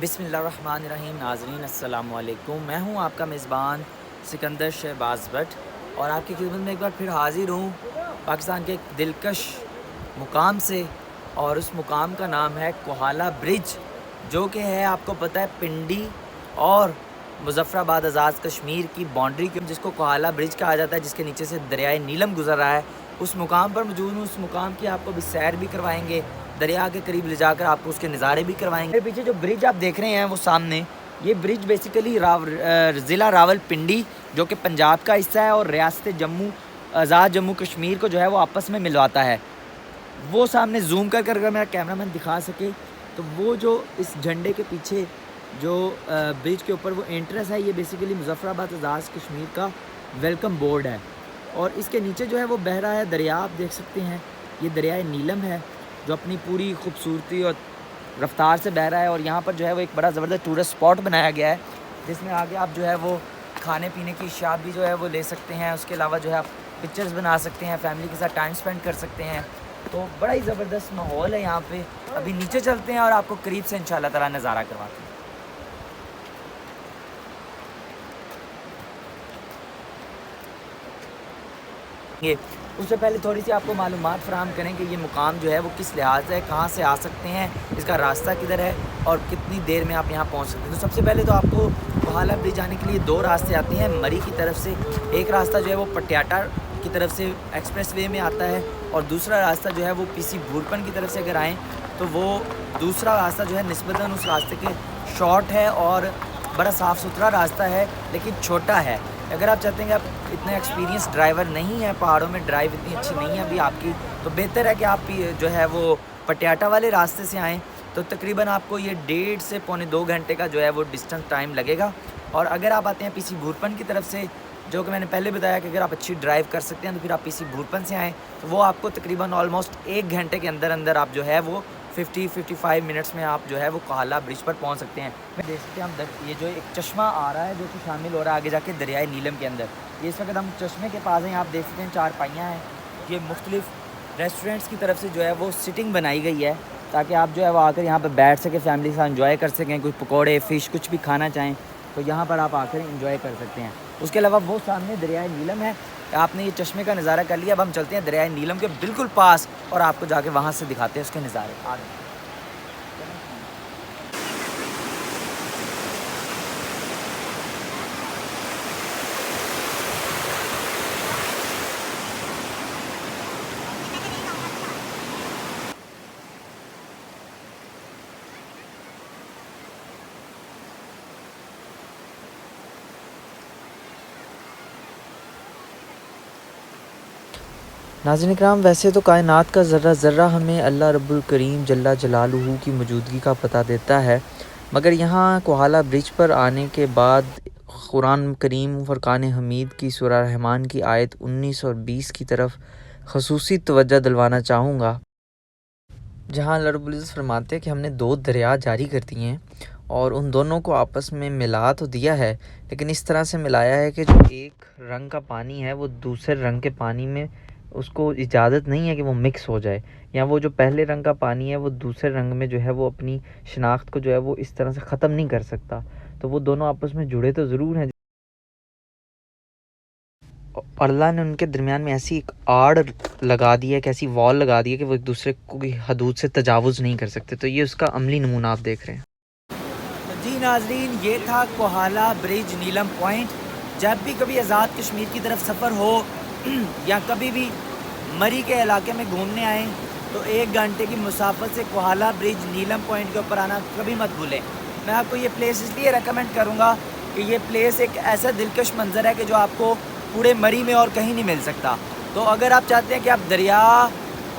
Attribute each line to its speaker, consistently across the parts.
Speaker 1: बिस्मिल्लाहिर्रहमानिर्रहीम। नाज़रीन अस्सलाम वालेकुम। मैं हूं आपका मेज़बान सिकंदर शहबाज भट्ट और आपकी खिदमत में एक बार फिर हाज़िर हूं पाकिस्तान के एक दिलकश मुकाम से, और उस मुकाम का नाम है कोहाला ब्रिज, जो कि है आपको पता है पिंडी और मुज़फ़्फ़राबाद आज़ाद कश्मीर की बाउंड्री के, जिसको कोहाला ब्रिज कहा जाता है, जिसके नीचे से दरियाए नीलम गुज़र रहा है। उस मुकाम पर मौजूद हूँ। उस मुकाम की आपको भी सैर भी करवाएंगे, दरिया के करीब ले जाकर आपको उसके नज़ारे भी करवाएंगे। मेरे पीछे जो ब्रिज आप देख रहे हैं वो सामने, ये ब्रिज बेसिकली ज़िला रावलपिंडी जो कि पंजाब का हिस्सा है और रियासत जम्मू आज़ाद जम्मू कश्मीर को जो है वो आपस में मिलवाता है। वो सामने जूम कर अगर मेरा कैमरामैन दिखा सके तो वो जो इस झंडे के पीछे जो ब्रिज के ऊपर वो एंट्रेंस है, ये बेसिकली मुज़फ़्फ़राबाद आज़ाद कश्मीर का वेलकम बोर्ड है। और इसके नीचे जो है वो बह रहा है दरिया, आप देख सकते हैं ये दरियाए नीलम है जो अपनी पूरी खूबसूरती और रफ्तार से बह रहा है। और यहाँ पर जो है वो एक बड़ा ज़बरदस्त टूरिस्ट स्पॉट बनाया गया है, जिसमें आगे आप जो है वो खाने पीने की अशिया भी जो है वो ले सकते हैं। उसके अलावा जो है आप पिक्चर्स बना सकते हैं, फैमिली के साथ टाइम स्पेंड कर सकते हैं। तो बड़ा ही ज़बरदस्त माहौल है यहाँ पे। अभी नीचे चलते हैं और आपको करीब से इंशाअल्लाह ताला नज़ारा करवाते हैं। ये उससे पहले थोड़ी सी आपको मालूमात फ़राहम करें कि ये मुकाम जो है वो किस लिहाज से है, कहाँ से आ सकते हैं, इसका रास्ता किधर है और कितनी देर में आप यहाँ पहुँच सकते हैं। तो सबसे पहले तो आपको कोहाला ब्रिज आने के लिए दो रास्ते आते हैं मरी की तरफ से। एक रास्ता जो है वो पटियाला की तरफ से एक्सप्रेस वे में आता है, और दूसरा रास्ता जो है वो पीसी भूरपन की तरफ से अगर आएँ तो वो दूसरा रास्ता जो है निस्बतन उस रास्ते के शॉर्ट है और बड़ा साफ़ सुथरा रास्ता है, लेकिन छोटा है। अगर आप चाहते हैं कि आप इतने एक्सपीरियंस ड्राइवर नहीं है, पहाड़ों में ड्राइव इतनी अच्छी नहीं है अभी आपकी, तो बेहतर है कि आप जो है वो पटियाला वाले रास्ते से आएँ। तो तकरीबन आपको ये 1.5 से पौने 2 घंटे का जो है वो डिस्टेंस टाइम लगेगा। और अगर आप आते हैं पीसी भूरपन की तरफ से, जो कि मैंने पहले बताया कि अगर आप अच्छी ड्राइव कर सकते हैं तो फिर आप पीसी भूरपन से आएँ, तो वो आपको तकरीबन ऑलमोस्ट 1 घंटे के अंदर आप जो है वो 50-55 मिनट्स में आप जो है वो कोहाला ब्रिज पर पहुंच सकते हैं। मैं देख सकते हैं हम ये जो एक चश्मा आ रहा है जो कि शामिल हो रहा है आगे जाके दरियाए नीलम के अंदर। ये इस वक्त हम चश्मे के पास हैं, आप देख सकते हैं 4 पाइयाँ हैं। ये मुख्तलिफ़ रेस्टोरेंट्स की तरफ से जो है वो सिटिंग बनाई गई है ताकि आप जो है वो आकर यहाँ पर बैठ सकें, फैमिली के साथ इंजॉय कर सकें। कुछ पकौड़े, फ़िश कुछ भी खाना चाहें तो यहाँ पर आप आकर इंजॉय कर सकते हैं। उसके अलावा वो सामने दरियाए नीलम है। आपने ये चश्मे का नज़ारा कर लिया, अब हम चलते हैं दरियाए नीलम के बिल्कुल पास और आपको जाके वहाँ से दिखाते हैं उसके नज़ारे आगे।
Speaker 2: नाज़रीन इकराम, वैसे तो कायनात का ज़र्रा ज़र्रा हमें अल्लाह रब्बुल करीम जल्ला जलालुहू की मौजूदगी का पता देता है, मगर यहाँ कोहाला ब्रिज पर आने के बाद कुरान करीम फ़ुरक़ान हमीद की सूरह रहमान की आयत 19 और 20 की तरफ ख़ुसूसी तवज्जो दिलवाना चाहूँगा, जहाँ अल्लाह रब्बुल इज़्ज़त फरमाते हैं कि हमने 2 दरिया जारी कर दिए हैं और उन दोनों को आपस में मिला तो दिया है, लेकिन इस तरह से मिलाया है कि जो एक रंग का पानी है वो दूसरे रंग के पानी में उसको इजाज़त नहीं है कि वो मिक्स हो जाए, या वो जो पहले रंग का पानी है वो दूसरे रंग में जो है वो अपनी शनाख्त को जो है वो इस तरह से ख़त्म नहीं कर सकता। तो वो दोनों आपस में जुड़े तो ज़रूर हैं, और अल्लाह ने उनके दरमियान में ऐसी एक आड़ लगा दी है, एक ऐसी वॉल लगा दी है कि वो एक दूसरे को की हदूद से तजावुज़ नहीं कर सकते। तो ये उसका अमली नमूना आप देख रहे हैं।
Speaker 1: जी नाज़रीन, ये था कोहाला ब्रिज नीलम पॉइंट। जब भी कभी आज़ाद कश्मीर की तरफ सफ़र हो या कभी भी मरी के इलाके में घूमने आएँ तो 1 घंटे की मुसाफत से कोहाला ब्रिज नीलम पॉइंट के ऊपर आना कभी मत भूलें। मैं आपको ये प्लेस इसलिए रेकमेंड करूँगा कि ये प्लेस एक ऐसा दिलकश मंज़र है कि जो आपको पूरे मरी में और कहीं नहीं मिल सकता। तो अगर आप चाहते हैं कि आप दरिया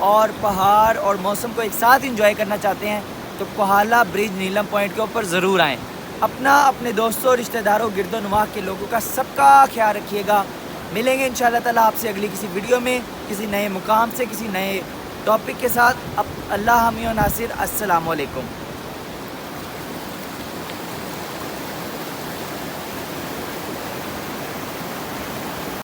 Speaker 1: और पहाड़ और मौसम को एक साथ इंजॉय करना चाहते हैं तो कोहाला ब्रिज नीलम पॉइंट के ऊपर ज़रूर आएँ। अपने दोस्तों, रिश्तेदारों, गिरदोनवाह के लोगों का सबका ख्याल रखिएगा। मिलेंगे इंशाअल्लाह ताला आपसे अगली किसी वीडियो में, किसी नए मुकाम से, किसी नए टॉपिक के साथ। अब अल्लाह हामी व नासिर। अस्सलाम वालेकुम।